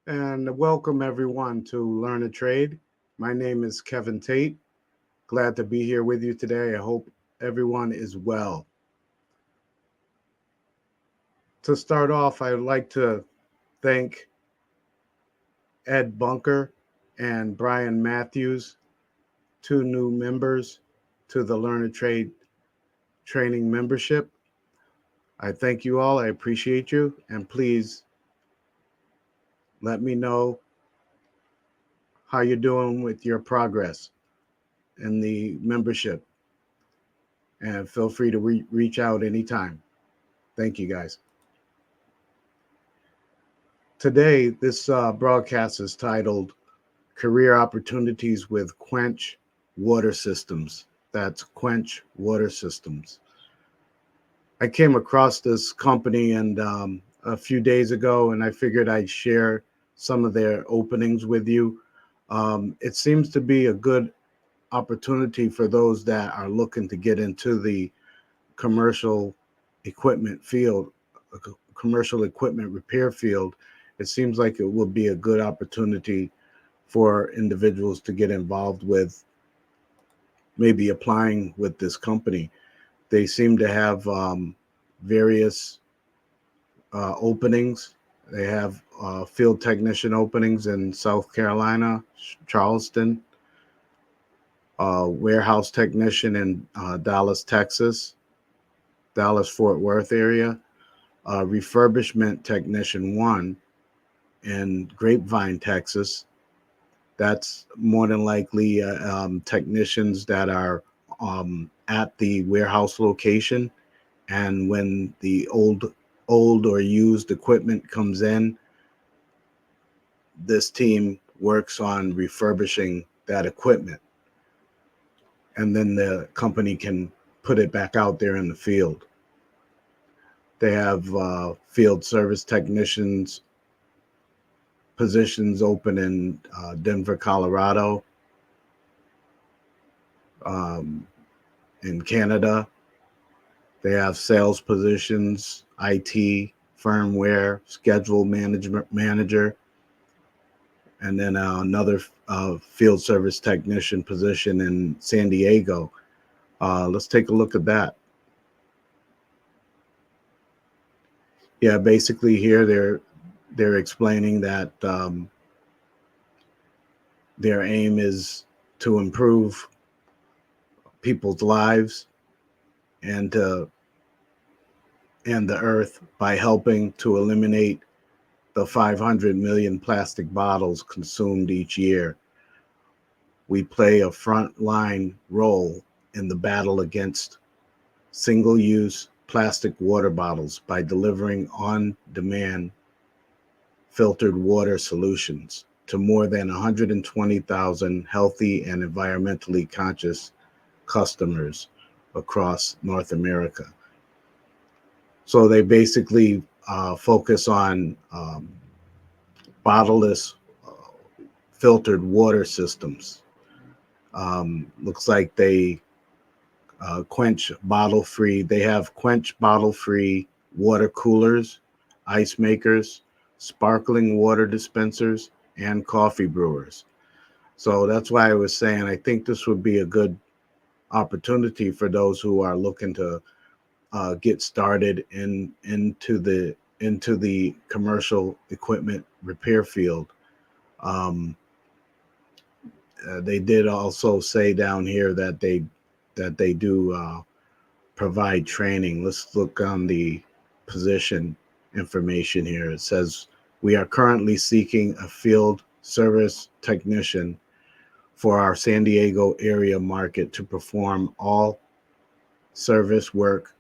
And welcome everyone to Learn a Trade. My name is Kevin Tate. Glad to be here with you today. I hope everyone is well. To start off, I'd like to thank Ed Bunker and Brian Matthews, two new members to the Learn a Trade training membership. I thank you all. I appreciate you. And please let me know how you're doing with your progress in the membership. And feel free to reach out anytime. Thank you, guys. Today, this broadcast is titled Career Opportunities with Quench Water Systems. That's Quench Water Systems. I came across this company and a few days ago, and I figured I'd share some of their openings with you. It seems to be a good opportunity for those that are looking to get into the commercial equipment field, commercial equipment repair field. It seems like it will be a good opportunity for individuals to get involved with maybe applying with this company. They seem to have various openings. They have field technician openings in South Carolina, Charleston, warehouse technician in Dallas, Texas, Dallas Fort Worth area, refurbishment technician one in Grapevine, Texas. That's more than likely technicians that are at the warehouse location, and when the old or used equipment comes in, this team works on refurbishing that equipment, and then the company can put it back out there in the field. They have field service technicians positions open in Denver, Colorado, um, in Canada. They have sales positions, IT, firmware, schedule management manager, and then another field service technician position in San Diego. Let's take a look at that. Yeah, basically here they're explaining that their aim is to improve people's lives and to and the earth by helping to eliminate the 500 million plastic bottles consumed each year. We play a frontline role in the battle against single-use plastic water bottles by delivering on-demand filtered water solutions to more than 120,000 healthy and environmentally conscious customers across North America. So they basically focus on bottleless filtered water systems. Looks like they quench bottle free. They have quench bottle free water coolers, ice makers, sparkling water dispensers, and coffee brewers. So that's why I was saying I think this would be a good opportunity for those who are looking to get started into the commercial equipment repair field. Um, they did also say down here that they do provide training. Let's look on the position information here. It says we are currently seeking a field service technician for our San Diego area market to perform all service work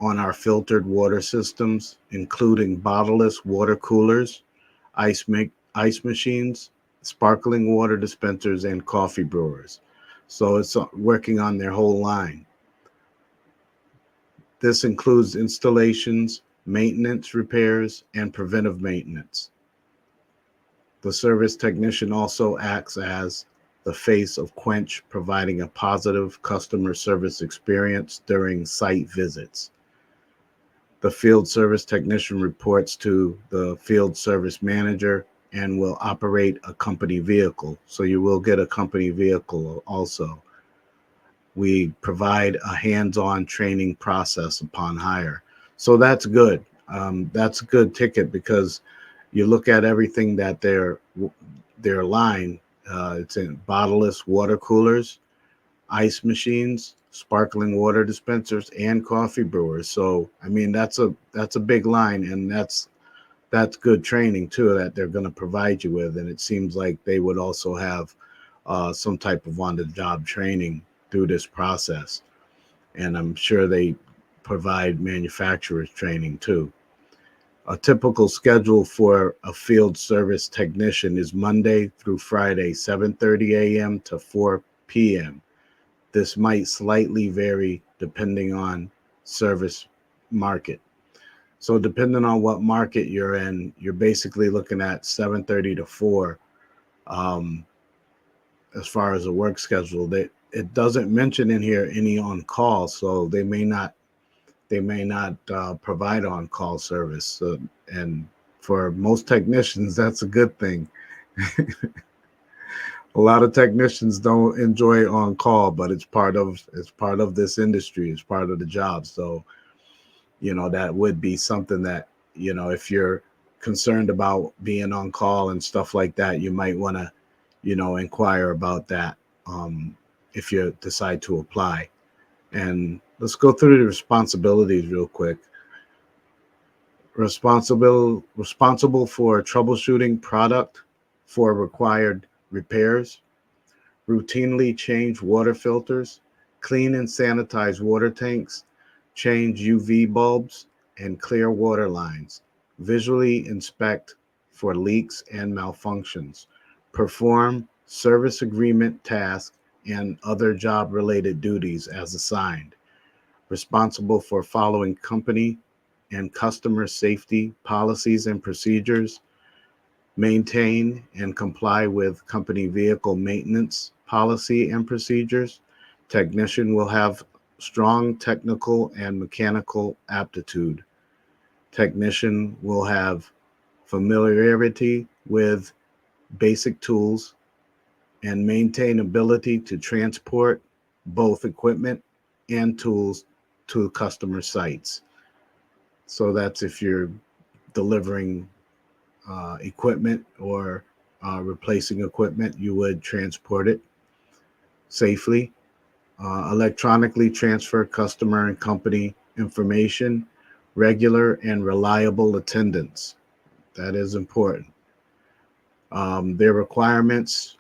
on our filtered water systems, including bottleless water coolers, ice machines, sparkling water dispensers, and coffee brewers. So it's working on their whole line. This includes installations, maintenance, repairs, and preventive maintenance. The service technician also acts as the face of Quench, providing a positive customer service experience during site visits. The field service technician reports to the field service manager and will operate a company vehicle. So you will get a company vehicle also. We provide a hands-on training process upon hire. So that's good. That's a good ticket because you look at everything that their line. It's in bottleless water coolers, ice machines, sparkling water dispensers, and coffee brewers. So I mean that's a big line, and that's good training too that they're going to provide you with. And it seems like they would also have some type of on-the-job training through this process. And I'm sure they provide manufacturers training too. A typical schedule for a field service technician is Monday through Friday, 7:30 a.m. to 4 p.m. This might slightly vary depending on service market. So depending on what market you're in, you're basically looking at 7:30 to 4 um, as far as a work schedule. It doesn't mention in here any on call, so they may not provide on call service. And for most technicians, that's a good thing. A lot of technicians don't enjoy on call, but it's part of this industry. It's part of the job. So that would be something that if you're concerned about being on call and stuff like that, you might want to inquire about that if you decide to apply. And let's go through the responsibilities real quick. Responsible for troubleshooting product for required repairs, routinely change water filters, clean and sanitize water tanks, change UV bulbs, and clear water lines, visually inspect for leaks and malfunctions, perform service agreement tasks and other job-related duties as assigned, responsible for following company and customer safety policies and procedures, maintain and comply with company vehicle maintenance policy and procedures. Technician will have strong technical and mechanical aptitude. Technician will have familiarity with basic tools and maintain ability to transport both equipment and tools to customer sites. So that's if you're delivering equipment or replacing equipment, you would transport it safely. Electronically transfer customer and company information, regular and reliable attendance. That is important. Their requirements,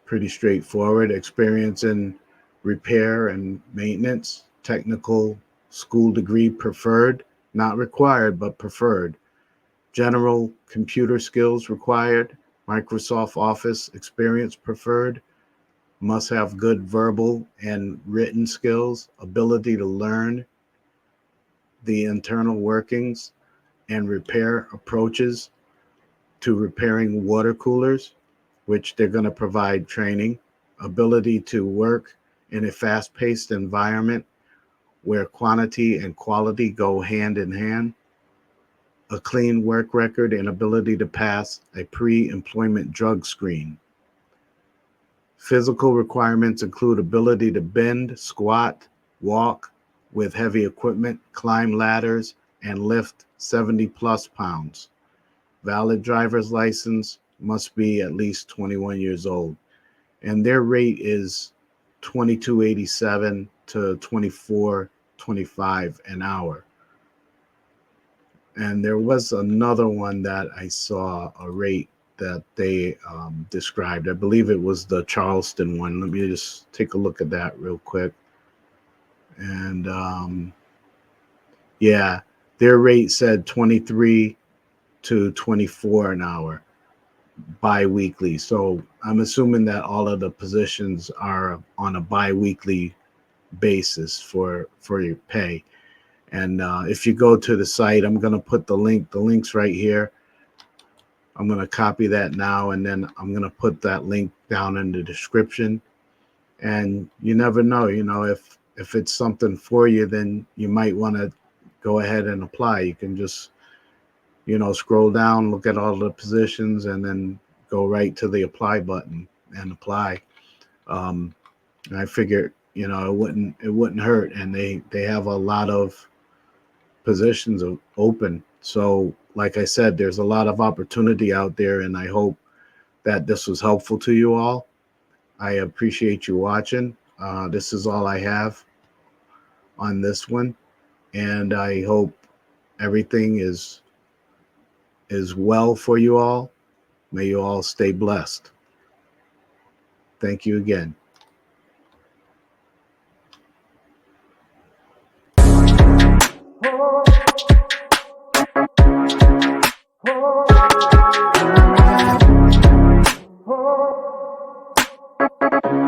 pretty straightforward. Experience in repair and maintenance, technical school degree preferred, not required, but preferred. General computer skills required, Microsoft Office experience preferred, must have good verbal and written skills, ability to learn the internal workings and repair approaches to repairing water coolers, which they're going to provide training, ability to work in a fast-paced environment where quantity and quality go hand in hand, a clean work record and ability to pass a pre-employment drug screen. Physical requirements include ability to bend, squat, walk with heavy equipment, climb ladders, and lift 70 plus pounds. Valid driver's license, must be at least 21 years old. And their rate is $22.87 to $24.25 an hour. And there was another one that I saw a rate that they described. I believe it was the Charleston one. Let me just take a look at that real quick. And yeah, their rate said 23 to 24 an hour bi-weekly. So I'm assuming that all of the positions are on a bi-weekly basis for your pay. And if you go to the site, I'm going to put the link's right here. I'm going to copy that now, and then I'm going to put that link down in the description. And you never know, if it's something for you, then you might want to go ahead and apply. You can just, scroll down, look at all the positions, and then go right to the apply button and apply. And I figured, it wouldn't hurt, and they have a lot of positions open. So, like I said, there's a lot of opportunity out there, and I hope that this was helpful to you all. I appreciate you watching. This is all I have on this one, and I hope everything is well for you all. May you all stay blessed. Thank you again.